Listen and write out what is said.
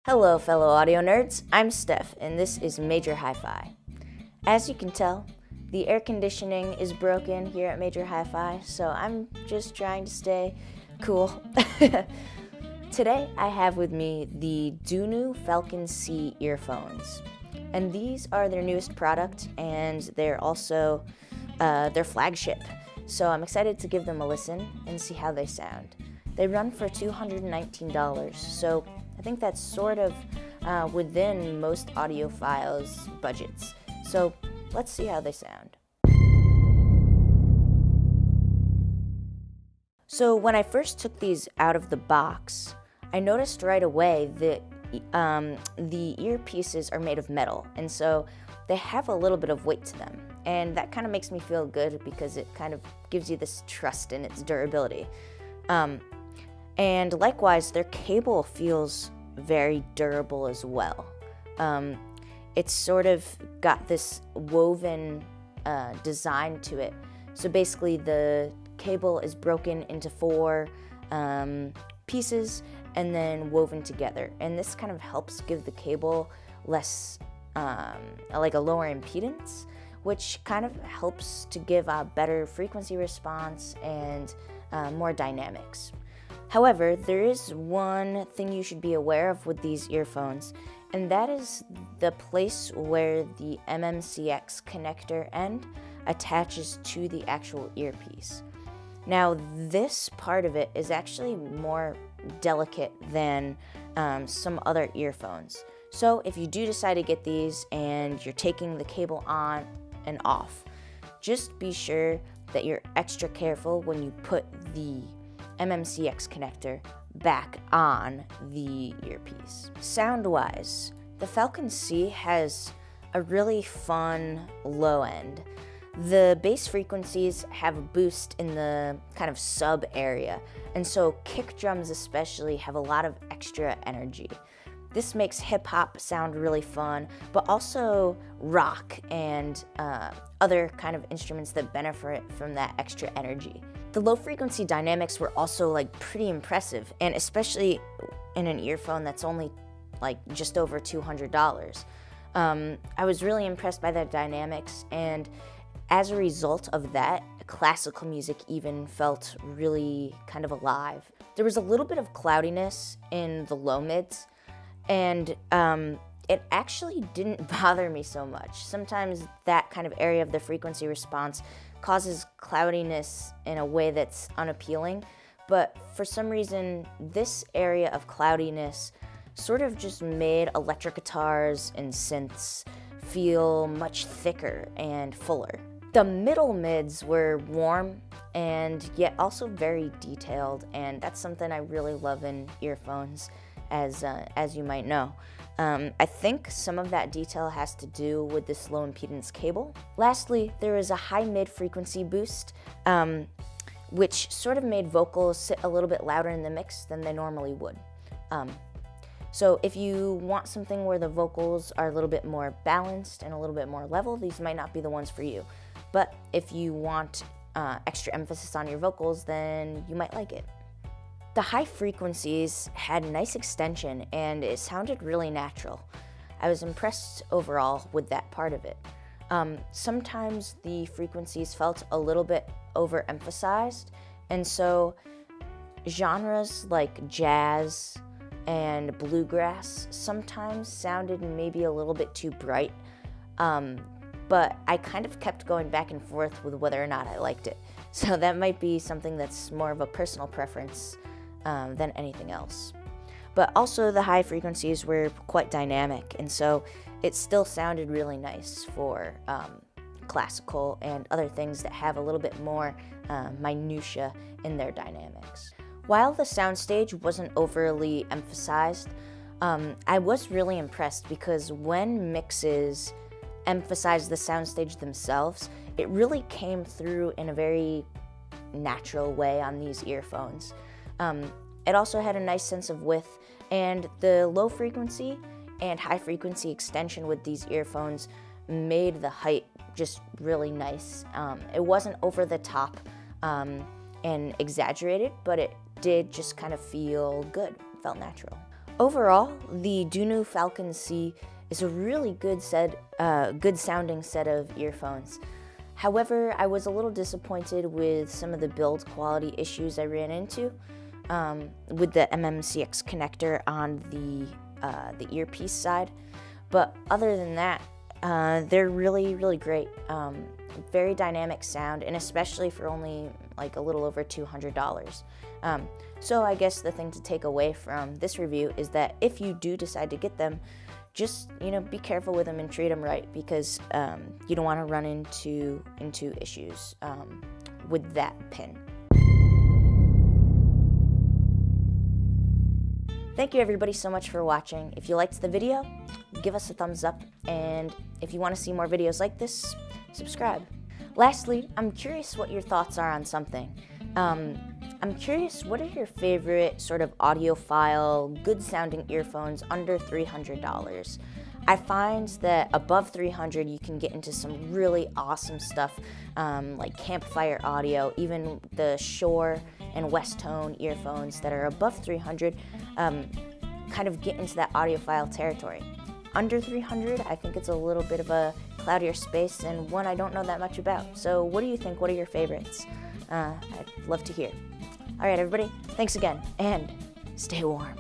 Hello, fellow audio nerds. I'm Steph, and this is Major Hi-Fi. As you can tell, the air conditioning is broken here at Major Hi-Fi, so I'm just trying to stay cool. Today, I have with me the Dunu Falcon-C Earphones, and these are their newest product, and they're also their flagship. So I'm excited to give them a listen and see how they sound. They run for $219, so I think that's sort of within most audiophiles' budgets. So let's see how they sound. So when I first took these out of the box, I noticed right away that the earpieces are made of metal, and so they have a little bit of weight to them. And that kind of makes me feel good because it kind of gives you this trust in its durability. And likewise, their cable feels very durable as well. It's sort of got this woven design to it. So basically the cable is broken into four pieces and then woven together. And this kind of helps give the cable less, like a lower impedance, which kind of helps to give a better frequency response and more dynamics. However, there is one thing you should be aware of with these earphones, and that is the place where the MMCX connector end attaches to the actual earpiece. Now, this part of it is actually more delicate than some other earphones. So if you do decide to get these and you're taking the cable on and off, just be sure that you're extra careful when you put the MMCX connector back on the earpiece. Sound-wise, the Falcon-C has a really fun low end. The bass frequencies have a boost in the kind of sub area, and so kick drums especially have a lot of extra energy. This makes hip-hop sound really fun, but also rock and other kind of instruments that benefit from that extra energy. The low-frequency dynamics were also pretty impressive, and especially in an earphone that's only just over $200. I was really impressed by the dynamics, and as a result of that, classical music even felt really kind of alive. There was a little bit of cloudiness in the low mids, and it actually didn't bother me so much. Sometimes that kind of area of the frequency response causes cloudiness in a way that's unappealing, but for some reason, this area of cloudiness sort of just made electric guitars and synths feel much thicker and fuller. The middle mids were warm and yet also very detailed, and that's something I really love in earphones, as you might know. I think some of that detail has to do with this low impedance cable. Lastly, there is a high mid frequency boost, which sort of made vocals sit a little bit louder in the mix than they normally would. So if you want something where the vocals are a little bit more balanced and a little bit more level, these might not be the ones for you. But if you want extra emphasis on your vocals, then you might like it. The high frequencies had nice extension and it sounded really natural. I was impressed overall with that part of it. Sometimes the frequencies felt a little bit overemphasized, and so genres like jazz and bluegrass sometimes sounded maybe a little bit too bright, but I kind of kept going back and forth with whether or not I liked it. So that might be something that's more of a personal preference than anything else. But also the high frequencies were quite dynamic, and so it still sounded really nice for classical and other things that have a little bit more minutia in their dynamics. While the soundstage wasn't overly emphasized, I was really impressed because when mixes emphasize the soundstage themselves, it really came through in a very natural way on these earphones. It also had a nice sense of width, and the low frequency and high frequency extension with these earphones made the height just really nice. It wasn't over the top and exaggerated, but it did just kind of feel good, felt natural. Overall, the Dunu Falcon-C is a really good sounding set of earphones. However, I was a little disappointed with some of the build quality issues I ran into with the MMCX connector on the earpiece side. But other than that, they're really, really great. Very dynamic sound, and especially for only like a little over $200. So I guess the thing to take away from this review is that if you do decide to get them, just be careful with them and treat them right, because you don't want to run into issues with that pin. Thank you everybody so much for watching. If you liked the video, give us a thumbs up, and if you want to see more videos like this, subscribe. Lastly, I'm curious what your thoughts are on something. I'm curious, what are your favorite sort of audiophile, good sounding earphones under $300? I find that above $300 you can get into some really awesome stuff, like Campfire Audio, even the Shure and West Tone earphones that are above $300 kind of get into that audiophile territory. Under $300, I think it's a little bit of a cloudier space, and one I don't know that much about. So what do you think? What are your favorites? I'd love to hear. All right, everybody, thanks again, and stay warm.